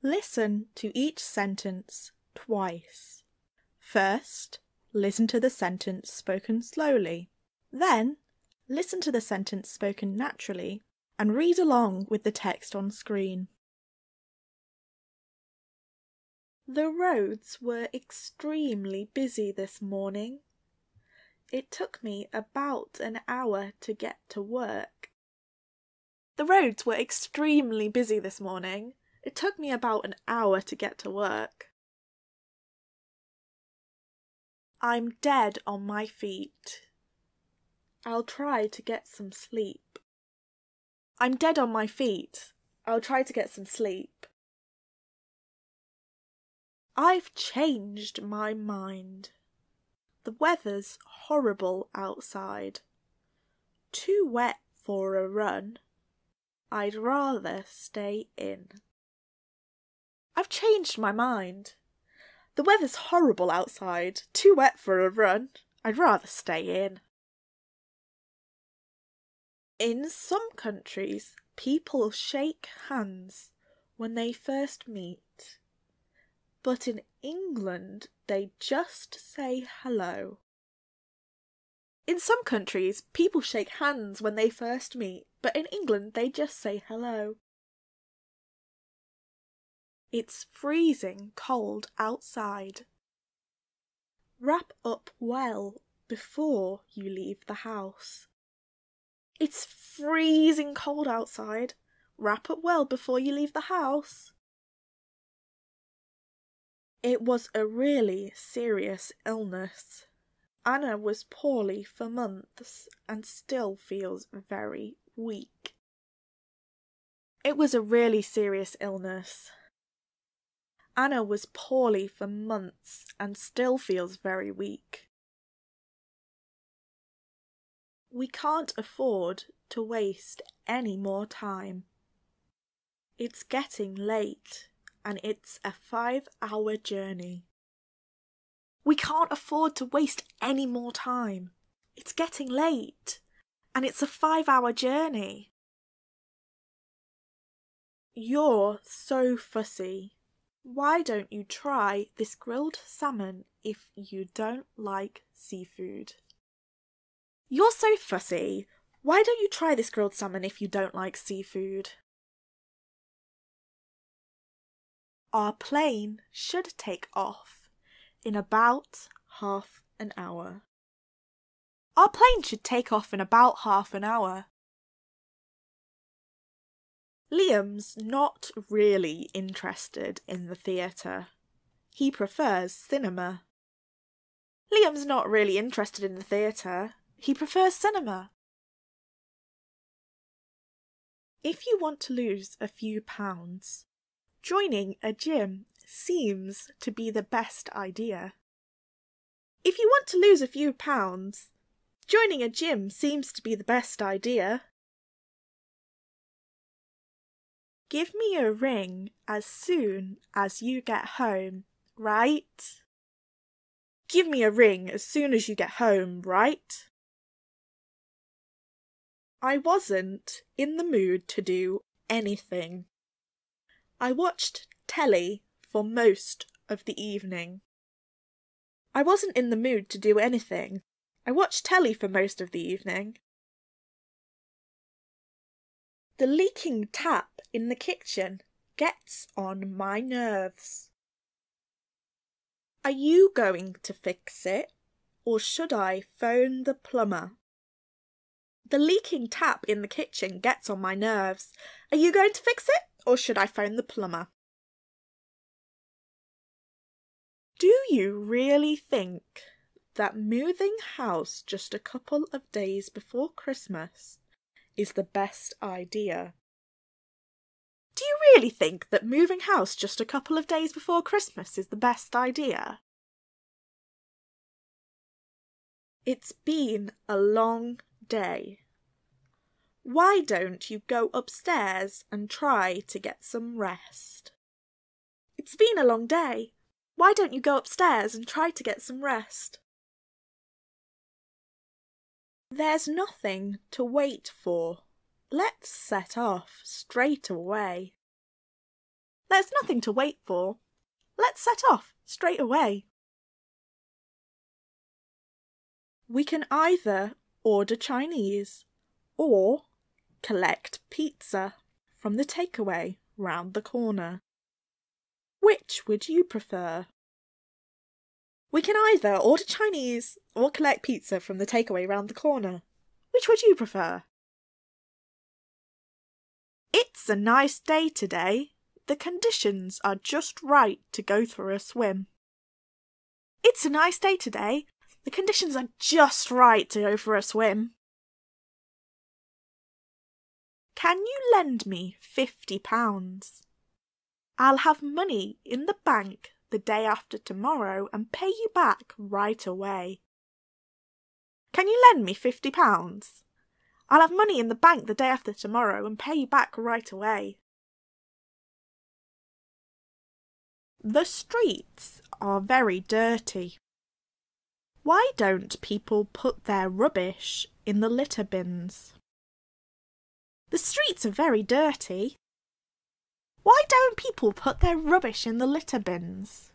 Listen to each sentence twice. First, listen to the sentence spoken slowly. Then, listen to the sentence spoken naturally and read along with the text on screen. The roads were extremely busy this morning. It took me about an hour to get to work. The roads were extremely busy this morning. It took me about an hour to get to work. I'm dead on my feet. I'll try to get some sleep. I'm dead on my feet. I'll try to get some sleep. I've changed my mind. The weather's horrible outside. Too wet for a run. I'd rather stay in. I've changed my mind. The weather's horrible outside. Too wet for a run. I'd rather stay in. In some countries, people shake hands when they first meet. But in England, they just say hello. In some countries, people shake hands when they first meet, but in England, they just say hello. It's freezing cold outside. Wrap up well before you leave the house. It's freezing cold outside. Wrap up well before you leave the house. It was a really serious illness. Anna was poorly for months and still feels very weak. It was a really serious illness. Anna was poorly for months and still feels very weak. We can't afford to waste any more time. It's getting late and it's a 5-hour journey. We can't afford to waste any more time. It's getting late and it's a 5-hour journey. You're so fussy. Why don't you try this grilled salmon if you don't like seafood? You're so fussy. Why don't you try this grilled salmon if you don't like seafood? Our plane should take off in about half an hour. Our plane should take off in about half an hour. Liam's not really interested in the theatre. He prefers cinema. Liam's not really interested in the theatre. He prefers cinema. If you want to lose a few pounds, joining a gym seems to be the best idea. If you want to lose a few pounds, joining a gym seems to be the best idea. Give me a ring as soon as you get home, right? Give me a ring as soon as you get home, right? I wasn't in the mood to do anything. I watched telly for most of the evening. I wasn't in the mood to do anything. I watched telly for most of the evening. The leaking tap in the kitchen gets on my nerves. Are you going to fix it, or should I phone the plumber? The leaking tap in the kitchen gets on my nerves. Are you going to fix it, or should I phone the plumber? Do you really think that moving house just a couple of days before Christmas is the best idea? Do you really think that moving house just a couple of days before Christmas is the best idea? It's been a long day. Why don't you go upstairs and try to get some rest? It's been a long day. Why don't you go upstairs and try to get some rest? There's nothing to wait for. Let's set off straight away. There's nothing to wait for. Let's set off straight away. We can either order Chinese or collect pizza from the takeaway round the corner. Which would you prefer? We can either order Chinese or collect pizza from the takeaway round the corner. Which would you prefer? It's a nice day today. The conditions are just right to go for a swim. It's a nice day today. The conditions are just right to go for a swim. Can you lend me £50? I'll have money in the bank the day after tomorrow and pay you back right away. Can you lend me £50? I'll have money in the bank the day after tomorrow and pay you back right away. The streets are very dirty. Why don't people put their rubbish in the litter bins? The streets are very dirty. Why don't people put their rubbish in the litter bins?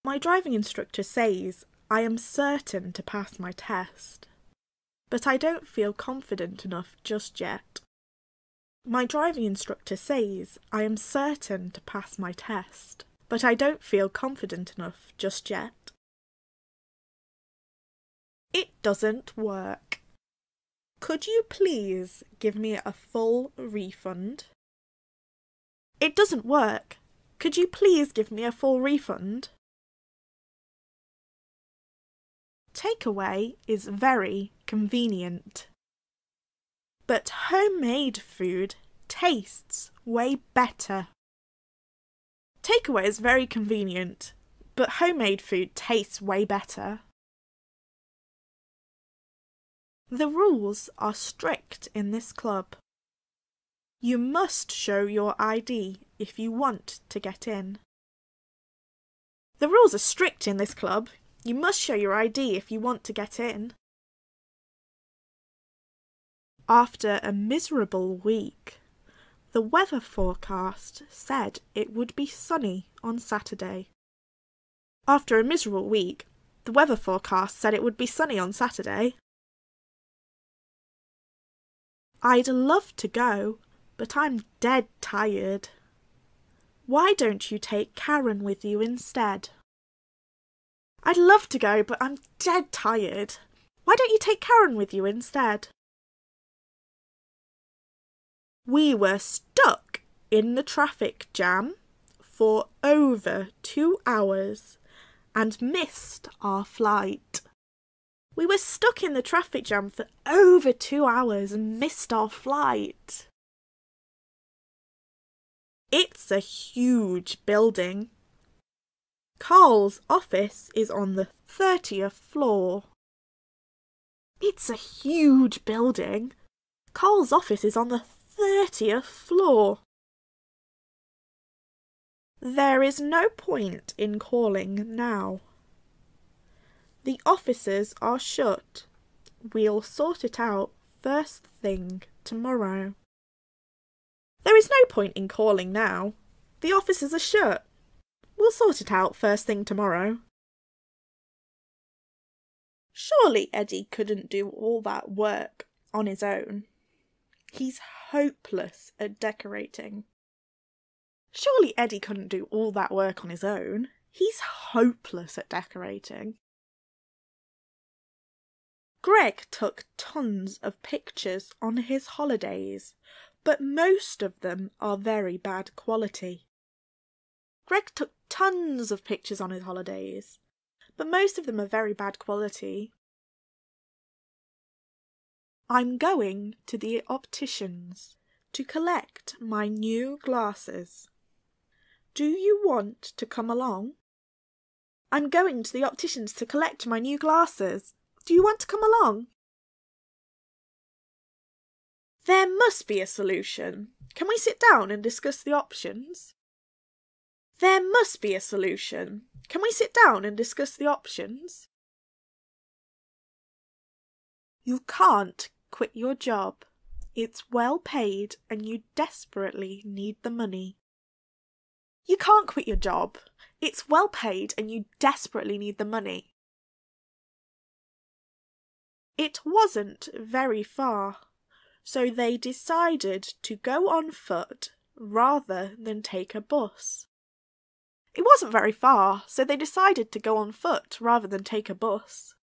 My driving instructor says I am certain to pass my test, but I don't feel confident enough just yet. My driving instructor says I am certain to pass my test, but I don't feel confident enough just yet. It doesn't work. Could you please give me a full refund? It doesn't work. Could you please give me a full refund? Takeaway is very convenient. But homemade food tastes way better. Takeaway is very convenient, but homemade food tastes way better. The rules are strict in this club. You must show your ID if you want to get in. The rules are strict in this club. You must show your ID if you want to get in. After a miserable week, the weather forecast said it would be sunny on Saturday. After a miserable week, the weather forecast said it would be sunny on Saturday. I'd love to go, but I'm dead tired. Why don't you take Karen with you instead? I'd love to go, but I'm dead tired. Why don't you take Karen with you instead? We were stuck in the traffic jam for over 2 hours and missed our flight. We were stuck in the traffic jam for over 2 hours and missed our flight. It's a huge building. Carl's office is on the 30th floor. It's a huge building. Carl's office is on the 30th floor. There is no point in calling now. The offices are shut. We'll sort it out first thing tomorrow. There is no point in calling now. The offices are shut. We'll sort it out first thing tomorrow. Surely Eddie couldn't do all that work on his own. He's hopeless at decorating. Surely Eddie couldn't do all that work on his own. He's hopeless at decorating. Greg took tons of pictures on his holidays, but most of them are very bad quality. Greg took tons of pictures on his holidays, but most of them are very bad quality. I'm going to the optician's to collect my new glasses. Do you want to come along? I'm going to the optician's to collect my new glasses. Do you want to come along? There must be a solution. Can we sit down and discuss the options? There must be a solution. Can we sit down and discuss the options? You can't quit your job It's well paid and you desperately need the money. You can't quit your job. It's well paid and you desperately need the money. It wasn't very far, so they decided to go on foot rather than take a bus. It wasn't very far, so they decided to go on foot rather than take a bus.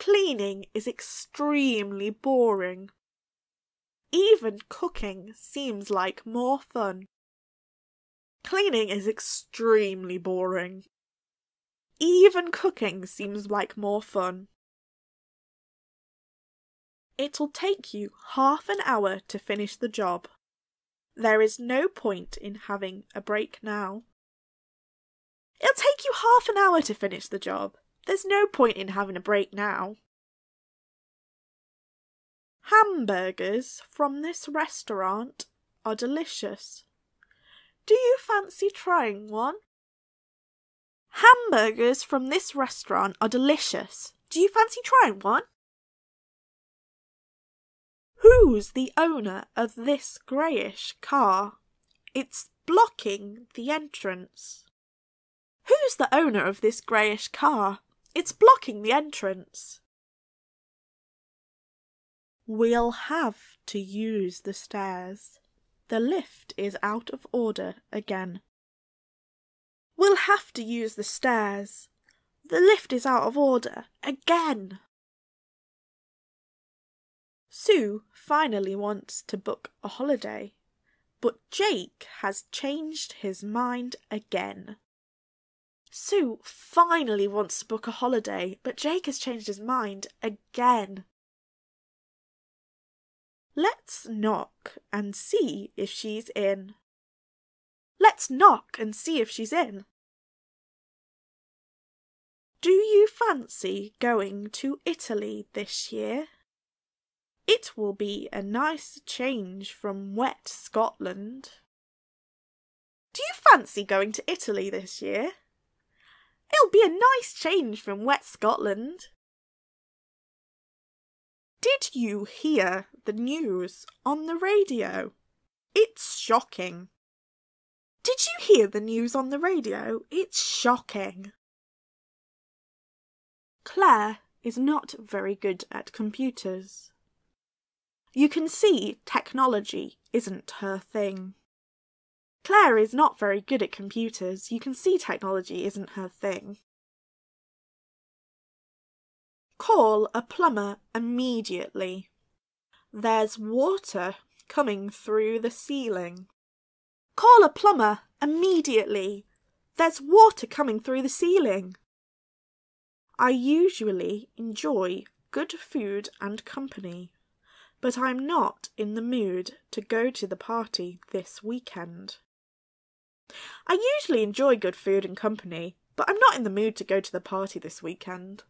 Cleaning is extremely boring. Even cooking seems like more fun. Cleaning is extremely boring. Even cooking seems like more fun. It'll take you half an hour to finish the job. There is no point in having a break now. It'll take you half an hour to finish the job. There's no point in having a break now. Hamburgers from this restaurant are delicious. Do you fancy trying one? Hamburgers from this restaurant are delicious. Do you fancy trying one? Who's the owner of this greyish car? It's blocking the entrance. Who's the owner of this greyish car? It's blocking the entrance. We'll have to use the stairs. The lift is out of order again. We'll have to use the stairs. The lift is out of order again. Sue finally wants to book a holiday, but Jake has changed his mind again. Sue finally wants to book a holiday, but Jake has changed his mind again. Let's knock and see if she's in. Let's knock and see if she's in. Do you fancy going to Italy this year? It will be a nice change from wet Scotland. Do you fancy going to Italy this year? It'll be a nice change from wet Scotland. Did you hear the news on the radio? It's shocking. Did you hear the news on the radio? It's shocking. Claire is not very good at computers. You can see technology isn't her thing. Claire is not very good at computers. You can see technology isn't her thing. Call a plumber immediately. There's water coming through the ceiling. Call a plumber immediately. There's water coming through the ceiling. I usually enjoy good food and company, but I'm not in the mood to go to the party this weekend. I usually enjoy good food and company, but I'm not in the mood to go to the party this weekend.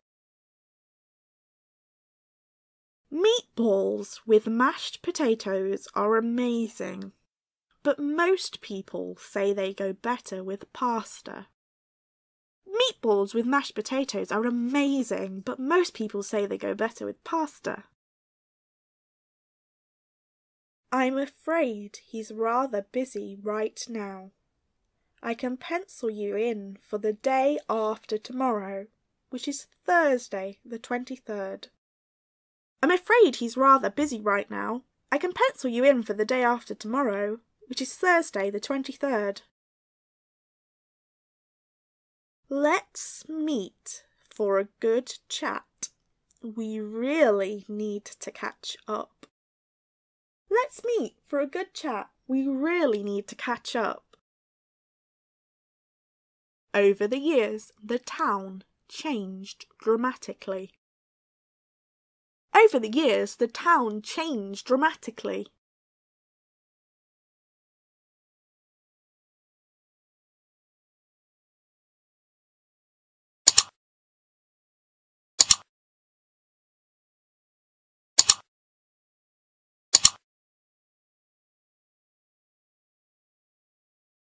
Meatballs with mashed potatoes are amazing, but most people say they go better with pasta. Meatballs with mashed potatoes are amazing, but most people say they go better with pasta. I'm afraid he's rather busy right now. I can pencil you in for the day after tomorrow, which is Thursday the 23rd. I'm afraid he's rather busy right now. I can pencil you in for the day after tomorrow, which is Thursday the 23rd. Let's meet for a good chat. We really need to catch up. Let's meet for a good chat. We really need to catch up. Over the years, the town changed dramatically. Over the years, the town changed dramatically.